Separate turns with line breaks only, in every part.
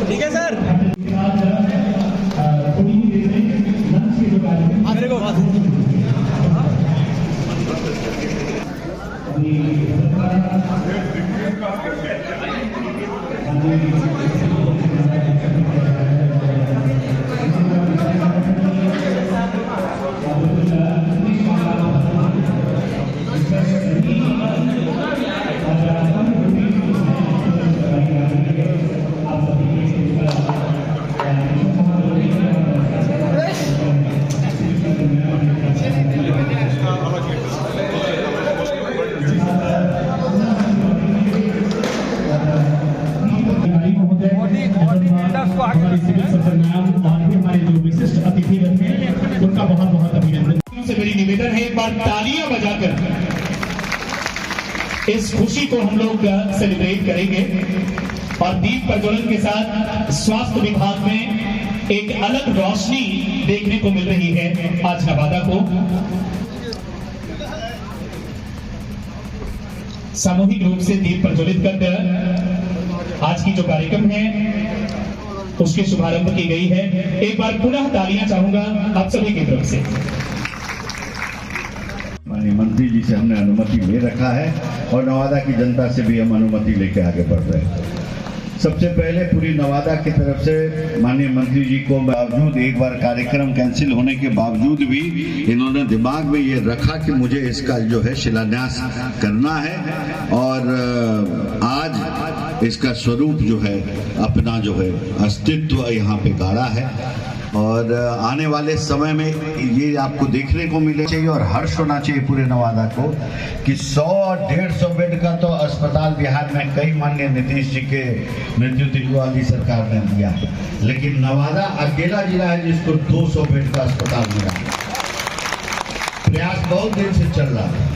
ठीक है सर। मेरे को
उनका बहुत बहुत अभिनंदन। से मेरी निवेदन है, एक बार तालियां बजाकर इस खुशी को हम लोग सेलिब्रेट करेंगे। और दीप प्रज्वलन के साथ स्वास्थ्य विभाग में एक अलग रोशनी देखने को मिल रही है आज नवादा को। सामूहिक रूप से दीप प्रज्वलित कर आज की जो कार्यक्रम है उसकी शुभारंभ की गई है। एक बार पुनः तालियां चाहूंगा आप सभी की तरफ से।
माननीय मंत्री जी से हमने अनुमति ले रखा है और नवादा की जनता से भी हम अनुमति लेके आगे बढ़ रहे हैं। सबसे पहले पूरी नवादा की तरफ से माननीय मंत्री जी को बावजूद एक बार कार्यक्रम कैंसिल होने के बावजूद भी इन्होंने दिमाग में ये रखा कि मुझे इसका जो है शिलान्यास करना है और आज इसका स्वरूप जो है अपना जो है अस्तित्व यहाँ पे गाड़ा है। और आने वाले समय में ये आपको देखने को मिले चाहिए और हर्ष होना चाहिए पूरे नवादा को कि 100-150 बेड का तो अस्पताल बिहार में कई माननीय नीतीश जी के नेतृत्व वाली सरकार ने दिया, लेकिन नवादा अकेला जिला है जिसको 200 बेड का अस्पताल मिला। प्रयास बहुत दिन से चल रहा है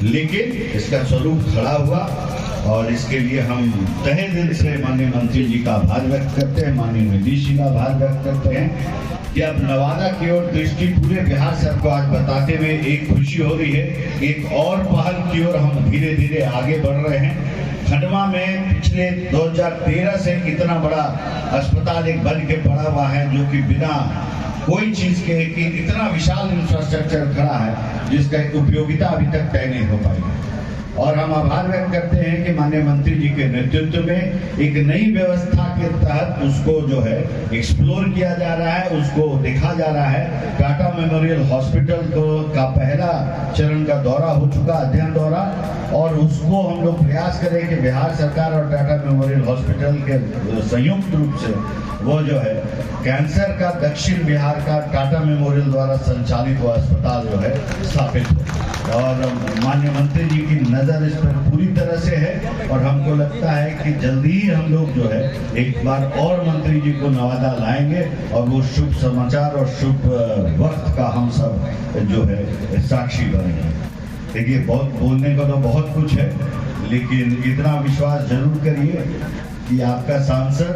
लेकिन इसका स्वरूप खड़ा हुआ और इसके लिए हम तहे दिल से माननीय मंत्री जी का आभार व्यक्त करते हैं, माननीय नीतीश जी का आभार व्यक्त करते हैं कि अब नवादा की ओर दृष्टि पूरे बिहार सर को आज बताते हुए एक खुशी हो रही है। एक और पहल की ओर हम धीरे धीरे आगे बढ़ रहे हैं। खंडवा में पिछले 2013 से इतना बड़ा अस्पताल एक बन के पड़ा हुआ है जो कि बिना कोई चीज के कि इतना विशाल इंफ्रास्ट्रक्चर खड़ा है जिसका उपयोगिता अभी तक तय नहीं हो पाई। और हम आभार व्यक्त करते हैं कि माननीय मंत्री जी के नेतृत्व में एक नई व्यवस्था के तहत उसको जो है एक्सप्लोर किया जा रहा है, उसको देखा जा रहा है। टाटा मेमोरियल हॉस्पिटल का पहला चरण का दौरा हो चुका, अध्ययन दौरा, और उसको हम लोग प्रयास करें कि बिहार सरकार और टाटा मेमोरियल हॉस्पिटल के संयुक्त रूप से वो जो है कैंसर का दक्षिण बिहार का टाटा मेमोरियल द्वारा संचालित हुआ अस्पताल जो है स्थापित हो। और माननीय मंत्री जी की नजर इस पर पूरी तरह से है और हमको लगता है कि जल्दी ही हम लोग जो है एक बार और मंत्री जी को नवादा लाएंगे और वो शुभ समाचार और शुभ वक्त का हम सब जो है साक्षी बनेंगे। देखिए बहुत बोलने का तो बहुत कुछ है लेकिन इतना विश्वास जरूर करिए कि आपका सांसद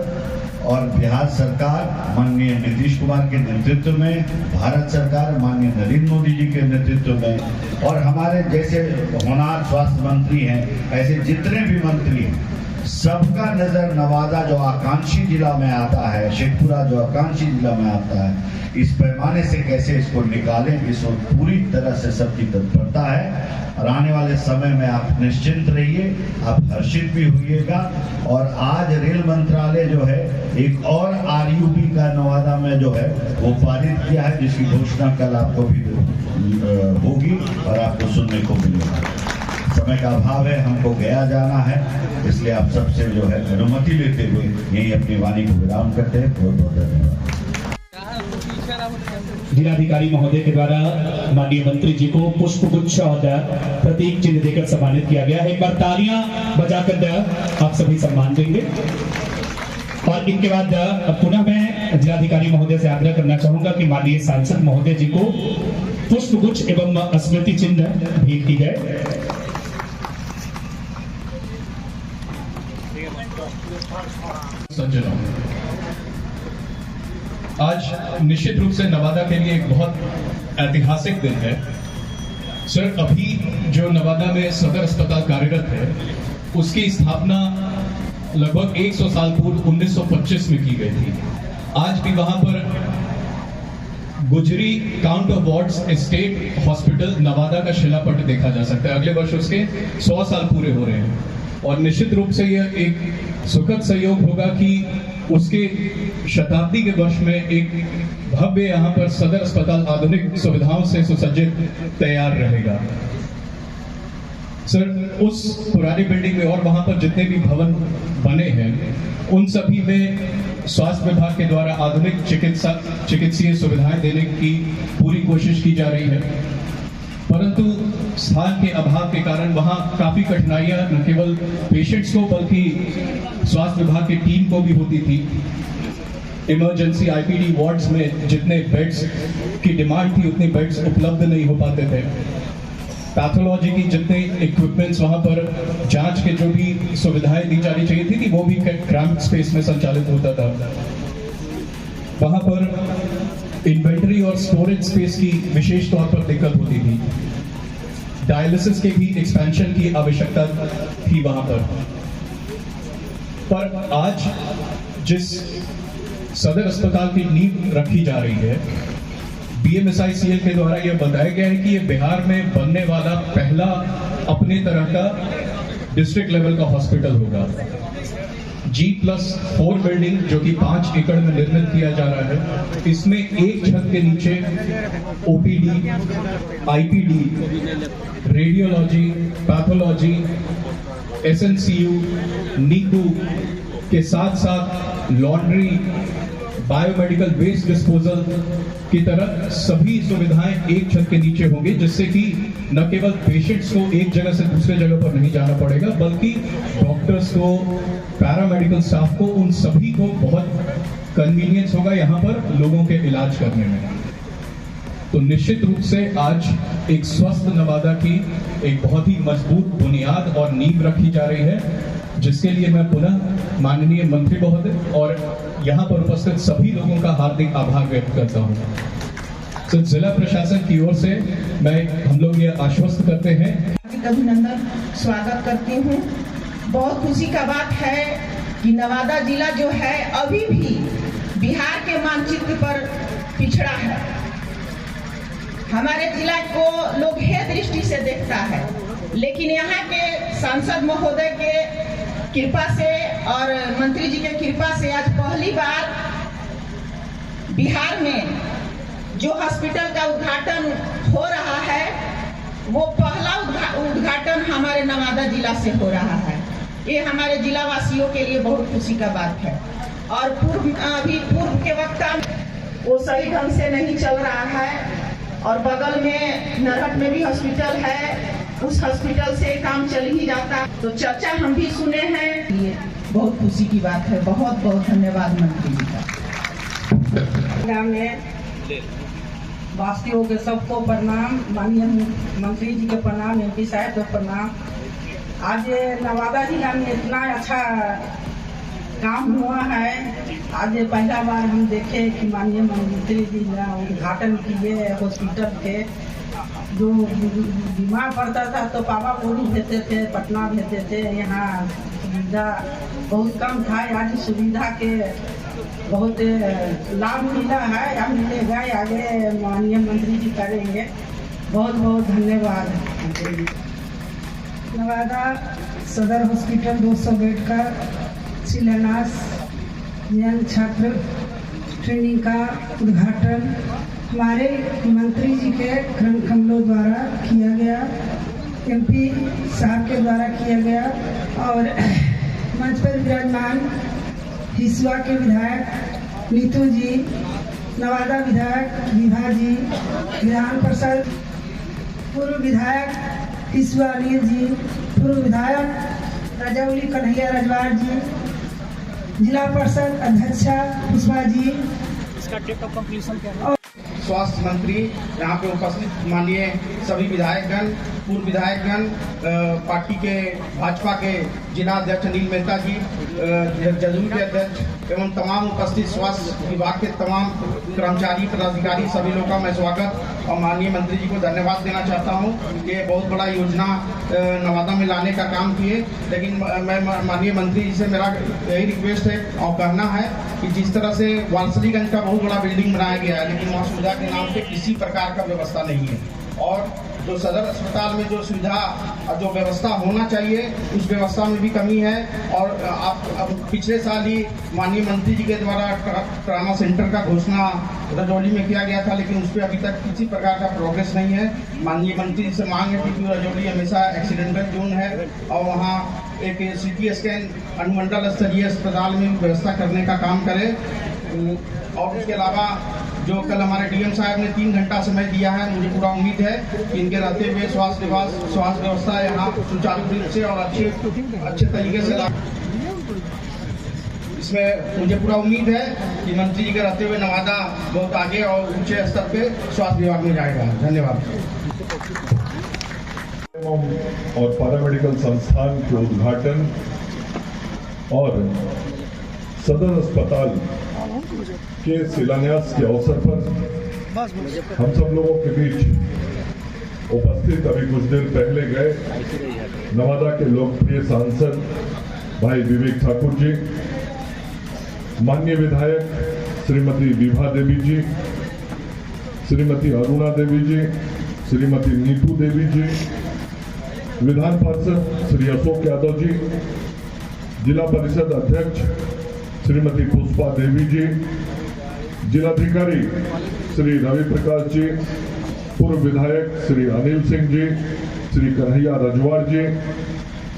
और बिहार सरकार माननीय नीतीश कुमार के नेतृत्व में, भारत सरकार माननीय नरेंद्र मोदी जी के नेतृत्व में और हमारे जैसे होनहार स्वास्थ्य मंत्री हैं ऐसे जितने भी मंत्री हैं सबका नजर नवादा जो आकांक्षी जिला में आता है, शेखपुरा जो आकांक्षी जिला में आता है, इस पैमाने से कैसे इसको निकालें इस पूरी तरह से सबकी तत्परता है। और आने वाले समय में आप निश्चिंत रहिए, आप हर्षित भी होइएगा। और आज रेल मंत्रालय जो है एक और आरयूबी का नवादा में जो है वो पारित किया है जिसकी घोषणा कल आपको भी होगी और आपको सुनने को मिलेगा। समय का अभाव है, हमको गया जाना है, इसलिए आप सबसे जो है अनुमति लेते हुए यही अपनी वाणी को विराम करते हैं। बहुत बहुत धन्यवाद।
जिलाधिकारी महोदय के द्वारा माननीय मंत्री जी को पुष्प गुच्छ और प्रतीक चिन्ह देकर सम्मानित किया गया है। एक बार तालियां बजाकर आप सभी सम्मान देंगे। और इनके बाद पुनः मैं जिलाधिकारी महोदय से आग्रह करना चाहूंगा कि माननीय सांसद महोदय जी को पुष्प गुच्छ एवं स्मृति चिन्ह भेंट की जाए।
आज निश्चित रूप से नवादा के लिए एक बहुत ऐतिहासिक दिन है। सर, अभी जो नवादा में सदर अस्पताल कार्यरत है उसकी स्थापना लगभग 100 साल पूर्व 1925 में की गई थी। आज भी वहां पर गुजरी count of wards state hospital Nawada का शिलापट देखा जा सकता है। अगले वर्ष उसके 100 साल पूरे हो रहे हैं और निश्चित रूप से यह एक सुखद सहयोग होगा कि उसके शताब्दी के वर्ष में एक भव्य यहाँ पर सदर अस्पताल आधुनिक सुविधाओं से सुसज्जित तैयार रहेगा। सर, उस पुरानी बिल्डिंग में और वहां पर जितने भी भवन बने हैं उन सभी में स्वास्थ्य विभाग के द्वारा आधुनिक चिकित्सीय सुविधाएं देने की पूरी कोशिश की जा रही है, परंतु स्थान के अभाव के कारण वहां काफी कठिनाइयां न केवल पेशेंट्स को बल्कि स्वास्थ्य विभाग की टीम को भी होती थी। इमरजेंसी आईपीडी वार्ड्स में जितने बेड्स की डिमांड थी उतने बेड्स उपलब्ध नहीं हो पाते थे। पैथोलॉजी की जितने इक्विपमेंट्स वहां पर जांच के जो भी सुविधाएं दी जानी चाहिए थी वो भी क्रैम्प्ड स्पेस में संचालित होता था। वहां पर इन्वेंटरी और स्टोरेज स्पेस की विशेष तौर पर दिक्कत होती थी। डायलिसिस के भी एक्सपेंशन की आवश्यकता थी वहां पर आज जिस सदर अस्पताल की नींव रखी जा रही है, BMSICL के द्वारा यह बताया गया है कि यह बिहार में बनने वाला पहला अपने तरह का डिस्ट्रिक्ट लेवल का हॉस्पिटल होगा। G+4 बिल्डिंग जो कि 5 एकड़ में निर्मित किया जा रहा है, इसमें एक छत के नीचे OPD, IPD, radiology, pathology, SNCU, NICU के साथ साथ लॉन्ड्री, बायोमेडिकल वेस्ट डिस्पोजल की तरह सभी सुविधाएं एक छत के नीचे होंगी, जिससे कि न केवल पेशेंट्स को एक जगह से दूसरे जगह पर नहीं जाना पड़ेगा बल्कि डॉक्टर्स को, पैरामेडिकल स्टाफ को, उन सभी को बहुत कन्वीनियंस होगा यहाँ पर लोगों के इलाज करने में। तो निश्चित रूप से आज एक स्वस्थ नवादा की एक बहुत ही मजबूत बुनियाद और नींव रखी जा रही है, जिसके लिए मैं पुनः माननीय मंत्री महोदय और यहाँ पर उपस्थित सभी लोगों का हार्दिक आभार व्यक्त करता हूँ। तो जिला प्रशासन की ओर से हम लोग ये आश्वस्त करते हैं,
अभिनंदन स्वागत करती हूँ। बहुत खुशी का बात है कि नवादा जिला जो है अभी भी बिहार के मानचित्र पर पिछड़ा है। हमारे जिला को लोग हे दृष्टि से देखता है, लेकिन यहाँ के सांसद महोदय के कृपा से और मंत्री जी के कृपा से आज पहली बार बिहार में जो हॉस्पिटल का उद्घाटन हो रहा है वो पहला उद्घाटन हमारे नवादा जिला से हो रहा है। ये हमारे जिला वासियों के लिए बहुत खुशी का बात है। और पूर्व के वक्त वो सही ढंग से नहीं चल रहा है और बगल में नरहट में भी हॉस्पिटल है, उस हॉस्पिटल से काम चल ही जाता। तो चर्चा हम भी सुने हैं, ये बहुत खुशी की बात है। बहुत बहुत धन्यवाद मंत्री जी का।
वासियों के सबको प्रणाम, माननीय मंत्री जी के प्रणाम, MP साहब को प्रणाम। आज नवादा जिला में इतना अच्छा काम हुआ है। आज पहला बार हम देखे कि माननीय मंत्री जी ने उद्घाटन किए हॉस्पिटल के। जो बीमार पड़ता था तो पावापुरी भेजते थे, पटना भेजते थे। यहाँ सुविधा बहुत कम था, आज सुविधा के बहुत लाभ मिला है, अब मिलेगा, आगे माननीय मंत्री जी करेंगे। बहुत बहुत धन्यवाद।
नवादा सदर हॉस्पिटल 200 बेड का शिलान्यास, यंग छात्र ट्रेनिंग का उद्घाटन हमारे मंत्री जी के कमलों द्वारा किया गया, MP साहब के द्वारा किया गया और मंच पर विराजमान हिसुआ के विधायक नीतू जी, नवादा विधायक विभा जी, विधान परिषद पूर्व विधायक हिसुआ अनिल जी, पूर्व विधायक राजौली कन्हैया रजवार जी, जिला परिषद अध्यक्षा पुष्पा जी,
इसका डेट ऑफ कंप्लीशन क्या है?
स्वास्थ्य मंत्री, यहाँ पे उपस्थित माननीय सभी विधायकगण, पूर्व विधायकगण, पार्टी के भाजपा के जिला अध्यक्ष अनिल मेहता जी, जदयू के अध्यक्ष एवं तमाम उपस्थित स्वास्थ्य विभाग के तमाम कर्मचारी पदाधिकारी सभी लोगों का मैं स्वागत और माननीय मंत्री जी को धन्यवाद देना चाहता हूं। ये बहुत बड़ा योजना नवादा में लाने का काम किए, लेकिन मैं माननीय मंत्री जी से मेरा यही रिक्वेस्ट है और कहना है कि जिस तरह से वालसलीगंज का बहुत बड़ा बिल्डिंग बनाया गया है, लेकिन वहाँ सुविधा के नाम पे किसी प्रकार का व्यवस्था नहीं है, और जो सदर अस्पताल में जो सुविधा जो व्यवस्था होना चाहिए उस व्यवस्था में भी कमी है। और आप पिछले साल ही माननीय मंत्री जी के द्वारा ट्रामा सेंटर का घोषणा रजौली में किया गया था, लेकिन उस पर अभी तक किसी प्रकार का प्रोग्रेस नहीं है। माननीय मंत्री जी से मांग है कि रजौली हमेशा एक्सीडेंटल जोन है और वहाँ एक CT स्कैन अनुमंडल स्तरीय अस्पताल में व्यवस्था करने का काम करे। और उसके अलावा जो कल हमारे DM साहब ने 3 घंटा समय दिया है, मुझे पूरा उम्मीद है कि इनके रहते हुए स्वास्थ्य व्यवस्था यहाँ सुचारू रूप से और अच्छे तरीके से इसमें मुझे पूरा उम्मीद है कि मंत्री जी के रहते हुए नवादा बहुत आगे और ऊंचे स्तर पे स्वास्थ्य विभाग में जाएगा। धन्यवाद।
और पैरामेडिकल संस्थान के उद्घाटन और सदर अस्पताल के शिलान्यास के अवसर पर हम सब लोगों के बीच उपस्थित अभी कुछ देर पहले गए नवादा के लोकप्रिय सांसद भाई विवेक ठाकुर जी, माननीय विधायक श्रीमती विभा देवी जी, श्रीमती अरुणा देवी जी, श्रीमती नीतू देवी जी, विधान पार्षद श्री अशोक यादव जी, जिला परिषद अध्यक्ष श्रीमती पुष्पा देवी जी, जिलाधिकारी श्री रवि प्रकाश जी, पूर्व विधायक श्री अनिल सिंह जी, श्री कन्हैया रजवाड़ जी,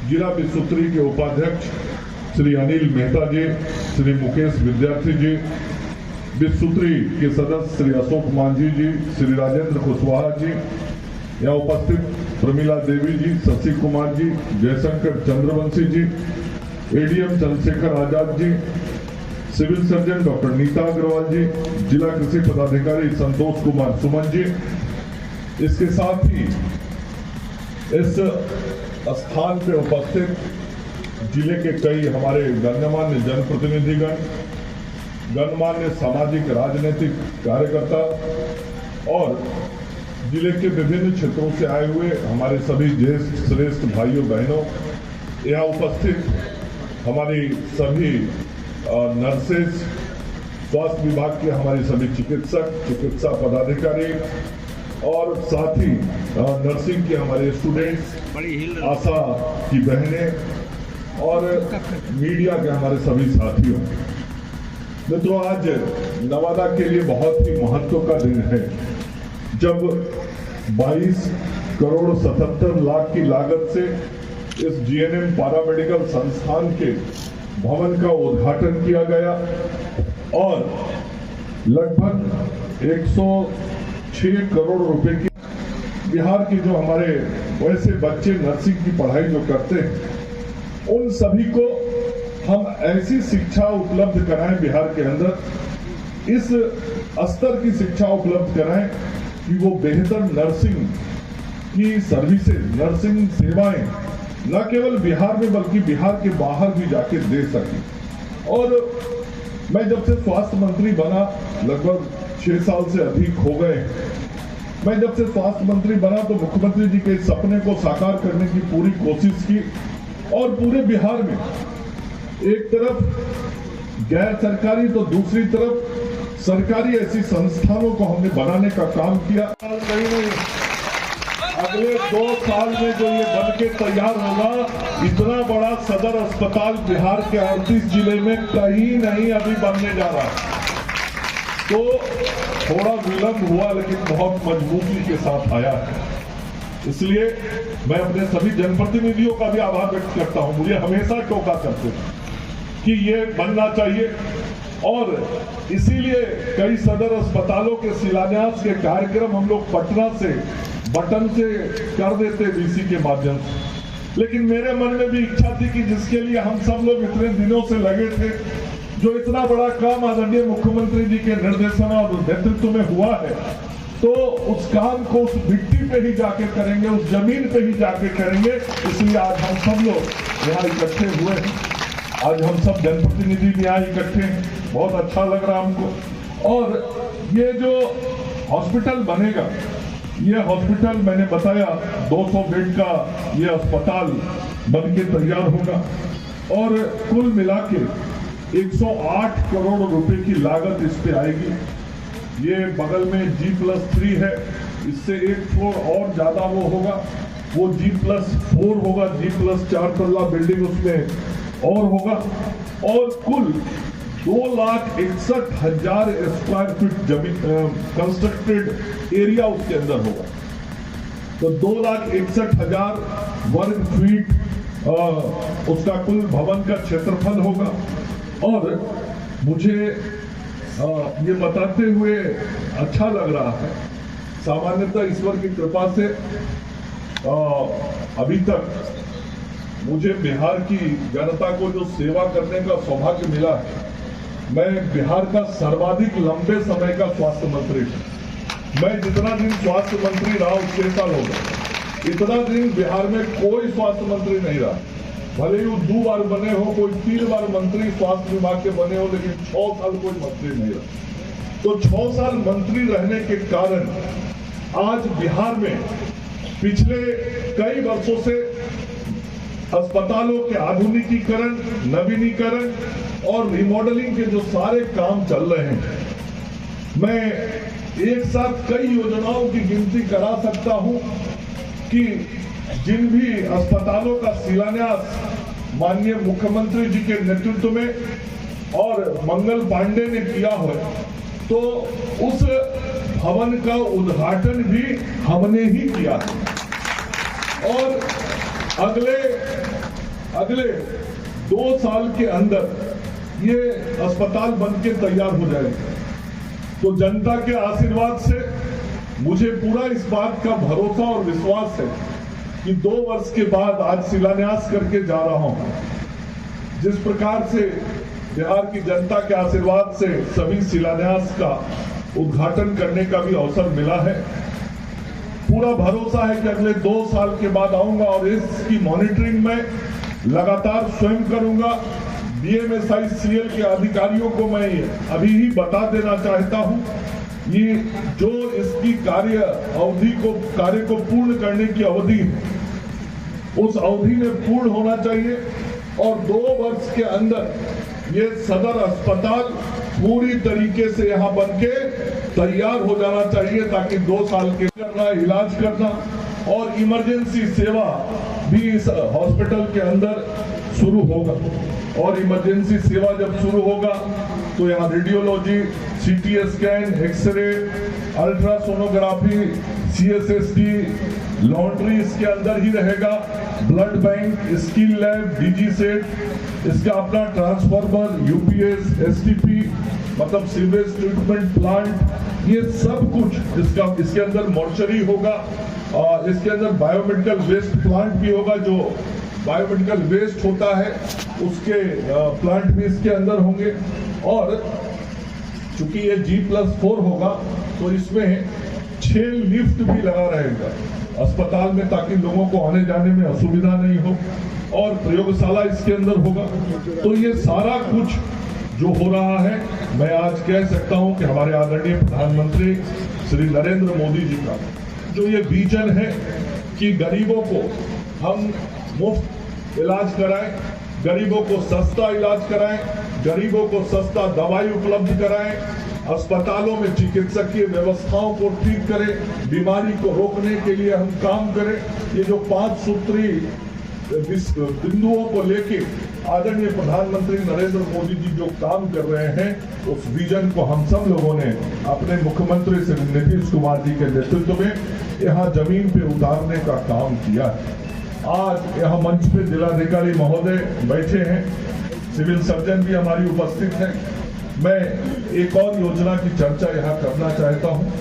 जिला विसुत्री के उपाध्यक्ष श्री अनिल मेहता जी, श्री मुकेश विद्यार्थी जी, विसुत्री के सदस्य श्री अशोक मांझी जी, श्री राजेंद्र कुशवाहा जी, यहाँ उपस्थित Pramila Devi ji, Shashi Kumar ji, Jaishankar Chandravanshi ji, ADM Chandrashekhar Azad ji, civil surgeon doctor Neeta Agrawal ji, जिला कृषि पदाधिकारी संतोष कुमार सुमन जी, इसके साथ ही इस स्थान पे उपस्थित जिले के कई हमारे गणमान्य जनप्रतिनिधिगण, गणमान्य सामाजिक राजनीतिक कार्यकर्ता और जिले के विभिन्न क्षेत्रों से आए हुए हमारे सभी ज्येष्ठ श्रेष्ठ भाइयों बहनों, यहाँ उपस्थित हमारी सभी नर्सेज, स्वास्थ्य विभाग के हमारे सभी चिकित्सक, चिकित्सा पदाधिकारी और साथ ही नर्सिंग के हमारे स्टूडेंट्स, आशा की बहनें और मीडिया के हमारे सभी साथियों। मित्रों, आज नवादा के लिए बहुत ही महत्व का दिन है जब 22 करोड़ 77 लाख की लागत से इस GNM पैरामेडिकल संस्थान के भवन का उद्घाटन किया गया और लगभग 106 करोड़ रुपए की बिहार के जो हमारे वैसे बच्चे नर्सिंग की पढ़ाई जो करते हैं उन सभी को हम ऐसी शिक्षा उपलब्ध कराएं, बिहार के अंदर इस स्तर की शिक्षा उपलब्ध कराएं कि वो बेहतर नर्सिंग की सर्विसेज, नर्सिंग सेवाएं न केवल बिहार में बल्कि बिहार के बाहर भी जाके दे सके। और मैं जब से स्वास्थ्य मंत्री बना, लगभग 6 साल से अधिक हो गए, मैं जब से स्वास्थ्य मंत्री बना तो मुख्यमंत्री जी के सपने को साकार करने की पूरी कोशिश की और पूरे बिहार में एक तरफ गैर सरकारी तो दूसरी तरफ सरकारी ऐसी संस्थानों को हमने बनाने का काम किया। अगले 2 साल में जो ये बन के तैयार होगा, इतना बड़ा सदर अस्पताल बिहार के 38 जिले में कहीं नहीं अभी बनने जा रहा है। तो थोड़ा विलंब हुआ लेकिन बहुत मजबूती के साथ आया है। इसलिए मैं अपने सभी जनप्रतिनिधियों का भी आभार व्यक्त करता हूं। मुझे हमेशा टोका करते कि ये बनना चाहिए और इसीलिए कई सदर अस्पतालों के शिलान्यास के कार्यक्रम हम लोग पटना से बटन से कर देते DC के माध्यम से। लेकिन मेरे मन में भी इच्छा थी कि जिसके लिए हम सब लोग इतने दिनों से लगे थे, जो इतना बड़ा काम आदरणीय मुख्यमंत्री जी के निर्देशन और नेतृत्व में हुआ है, तो उस काम को उस मिट्टी पे ही जाके करेंगे, उस जमीन पे ही जाके करेंगे। इसलिए आज हम सब लोग यहाँ इकट्ठे हुए हैं, आज हम सब जनप्रतिनिधि भी यहाँ इकट्ठे हैं, बहुत अच्छा लग रहा हमको। और ये जो हॉस्पिटल बनेगा, ये हॉस्पिटल मैंने बताया 200 बेड का ये अस्पताल बन के तैयार होगा और कुल मिला के 108 करोड़ रुपए की लागत इस पे आएगी। ये बगल में G+3 है, इससे एक फ्लोर और ज्यादा वो होगा, वो G+4 होगा, G+4 तल्ला बिल्डिंग उसमें और होगा और कुल 2,61,000 स्क्वायर फीट जमीन कंस्ट्रक्टेड एरिया उसके अंदर होगा। तो 2,61,000 वर्ग फीट उसका कुल भवन का क्षेत्रफल होगा। और मुझे ये बताते हुए अच्छा लग रहा है, सामान्यतः ईश्वर की कृपा से अभी तक मुझे बिहार की जनता को जो सेवा करने का सौभाग्य मिला है, मैं बिहार का सर्वाधिक लंबे समय का स्वास्थ्य मंत्री हूं। मैं जितना दिन स्वास्थ्य मंत्री रहा 6 साल हो गए, इतना दिन बिहार में कोई स्वास्थ्य मंत्री नहीं रहा। भले ही 2 बार बने हो, कोई 3 बार मंत्री स्वास्थ्य विभाग के बने हो, लेकिन 6 साल कोई मंत्री नहीं रहा। तो 6 साल मंत्री रहने के कारण आज बिहार में पिछले कई वर्षों से अस्पतालों के आधुनिकीकरण, नवीनीकरण और रिमॉडलिंग के जो सारे काम चल रहे हैं, मैं एक साथ कई योजनाओं की गिनती करा सकता हूं कि जिन भी अस्पतालों का शिलान्यास माननीय मुख्यमंत्री जी के नेतृत्व में और मंगल पांडे ने किया हो, तो उस भवन का उद्घाटन भी हमने ही किया है। और अगले 2 साल के अंदर ये अस्पताल बनके तैयार हो जाएगा। तो जनता के आशीर्वाद से मुझे पूरा इस बात का भरोसा और विश्वास है कि 2 वर्ष के बाद आज शिलान्यास करके जा रहा हूं। जिस प्रकार से बिहार की जनता के आशीर्वाद से सभी शिलान्यास का उद्घाटन करने का भी अवसर मिला है, पूरा भरोसा है कि अगले 2 साल के बाद आऊंगा और इसकी मॉनिटरिंग में लगातार स्वयं करूंगा। BMSICL के अधिकारियों को मैं अभी ही बता देना चाहता हूं, ये जो इसकी कार्य को पूर्ण करने की अवधि है, उस अवधि में पूर्ण होना चाहिए और 2 वर्ष के अंदर ये सदर अस्पताल पूरी तरीके से यहाँ बनके तैयार हो जाना चाहिए, ताकि 2 साल के करना, इलाज करना और इमरजेंसी सेवा भी इस हॉस्पिटल के अंदर शुरू होगा। और इमरजेंसी सेवा जब शुरू होगा तो यहाँ radiology, CT scan, x-ray, ultrasonography, CSST, laundry इसके अंदर ही रहेगा, blood bank, skill lab, DG set, इसका अपना ट्रांसफार्मर, UPS, STP मतलब सीवेज ट्रीटमेंट प्लांट, ये सब कुछ इसके अंदर मॉर्चरी होगा और इसके अंदर बायोमेडिकल वेस्ट प्लांट भी होगा। जो बायोमेडिकल वेस्ट होता है उसके प्लांट भी इसके अंदर होंगे। और चूंकि ये G+4 होगा तो इसमें 6 लिफ्ट भी लगा रहेगा अस्पताल में, ताकि लोगों को आने जाने में असुविधा नहीं हो, और प्रयोगशाला इसके अंदर होगा। तो ये सारा कुछ जो हो रहा है, मैं आज कह सकता हूं कि हमारे आदरणीय प्रधानमंत्री श्री नरेंद्र मोदी जी का जो ये विजन है कि गरीबों को हम मुफ्त इलाज कराएं, गरीबों को सस्ता इलाज कराएं, गरीबों को सस्ता दवाई उपलब्ध कराएं, अस्पतालों में चिकित्सकीय व्यवस्थाओं को ठीक करें, बीमारी को रोकने के लिए हम काम करें। ये जो 5 सूत्री बिंदुओं को लेके आदरणीय प्रधानमंत्री नरेंद्र मोदी जी जो काम कर रहे हैं, उस विजन को हम सब लोगों ने अपने मुख्यमंत्री श्री नीतीश कुमार जी के नेतृत्व में यहाँ जमीन पे उतारने का काम किया है। आज यहाँ मंच पे जिलाधिकारी महोदय बैठे हैं, सिविल सर्जन भी हमारी उपस्थित है। मैं एक और योजना की चर्चा यहाँ करना चाहता हूँ।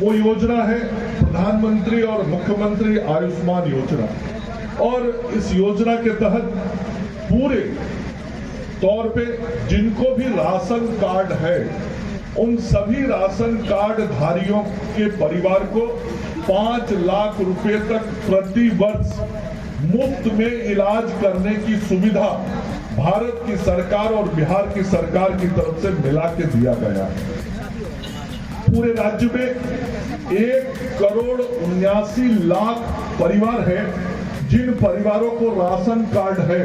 वो योजना है प्रधानमंत्री और मुख्यमंत्री आयुष्मान योजना। और इस योजना के तहत पूरे तौर पे जिनको भी राशन कार्ड है उन सभी राशन कार्ड धारियों के परिवार को 5 लाख रुपए तक प्रति वर्ष मुफ्त में इलाज करने की सुविधा भारत की सरकार और बिहार की सरकार की तरफ से मिला के दिया गया है। पूरे राज्य में 1,79,00,000 परिवार है जिन परिवारों को राशन कार्ड है।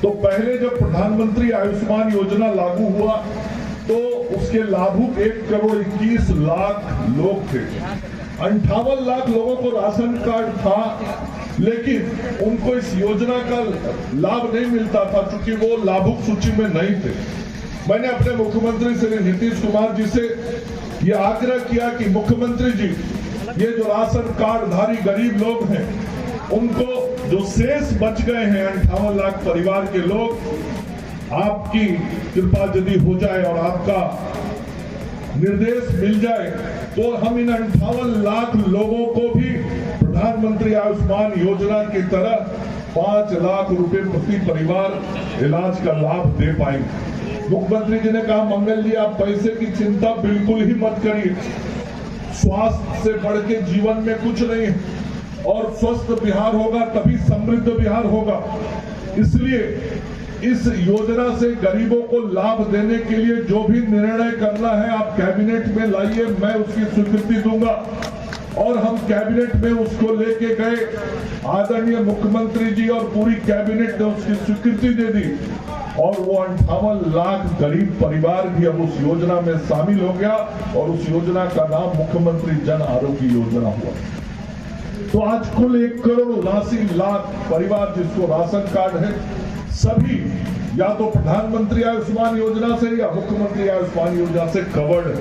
तो पहले जब प्रधानमंत्री आयुष्मान योजना लागू हुआ तो उसके लाभुक 1,21,00,000 लोग थे। 58 लाख लोगों को राशन कार्ड था, लेकिन उनको इस योजना का लाभ नहीं मिलता था क्योंकि वो लाभुक सूची में नहीं थे। मैंने अपने मुख्यमंत्री श्री नीतीश कुमार जी से ये आग्रह किया कि मुख्यमंत्री जी, ये जो राशन कार्डधारी गरीब लोग हैं, उनको जो शेष बच गए हैं 58 लाख परिवार के लोग, आपकी कृपा यदि हो जाए और आपका निर्देश मिल जाए तो हम इन 58 लाख लोगों को भी प्रधानमंत्री आयुष्मान योजना की तरह 5 लाख रुपए प्रति परिवार इलाज का लाभ दे पाएंगे। मुख्यमंत्री जी ने कहा, मंगल जी आप पैसे की चिंता बिल्कुल ही मत करिए, स्वास्थ्य से बढ़ के जीवन में कुछ नहीं है और स्वस्थ बिहार होगा तभी समृद्ध बिहार होगा। इसलिए इस योजना से गरीबों को लाभ देने के लिए जो भी निर्णय करना है आप कैबिनेट में लाइए, मैं उसकी स्वीकृति दूंगा। और हम कैबिनेट में उसको लेके गए, आदरणीय मुख्यमंत्री जी और पूरी कैबिनेट ने उसकी स्वीकृति दे दी और वो 58 लाख गरीब परिवार भी अब उस योजना में शामिल हो गया और उस योजना का नाम मुख्यमंत्री जन आरोग्य योजना हुआ। तो आज कुल 1,79,00,000 परिवार जिसको राशन कार्ड है, सभी या तो प्रधानमंत्री आयुष्मान योजना से या मुख्यमंत्री आयुष्मान योजना से कवर्ड है।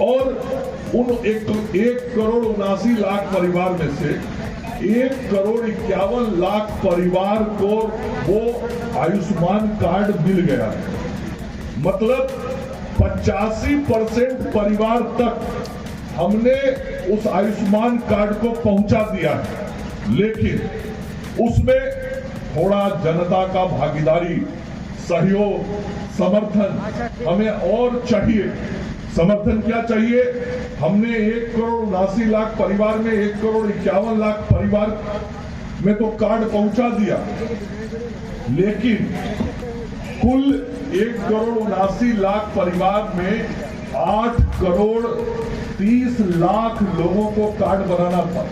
और उन 1,79,00,000 परिवार में से 1,51,00,000 परिवार को वो आयुष्मान कार्ड मिल गया है। मतलब 85% परिवार तक हमने उस आयुष्मान कार्ड को पहुंचा दिया है। लेकिन उसमें थोड़ा जनता का भागीदारी, सहयोग, समर्थन हमें और चाहिए। समर्थन क्या चाहिए? हमने 1,79,00,000 परिवार में 1,51,00,000 परिवार में तो कार्ड पहुंचा दिया, लेकिन कुल 1,79,00,000 परिवार में 8,30,00,000 लोगों को कार्ड बनाना था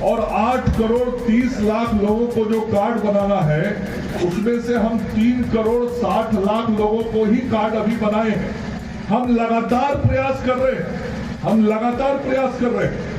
और 8,30,00,000 लोगों को जो कार्ड बनाना है उसमें से हम 3,60,00,000 लोगों को ही कार्ड अभी बनाए हैं। हम लगातार प्रयास कर रहे हैं,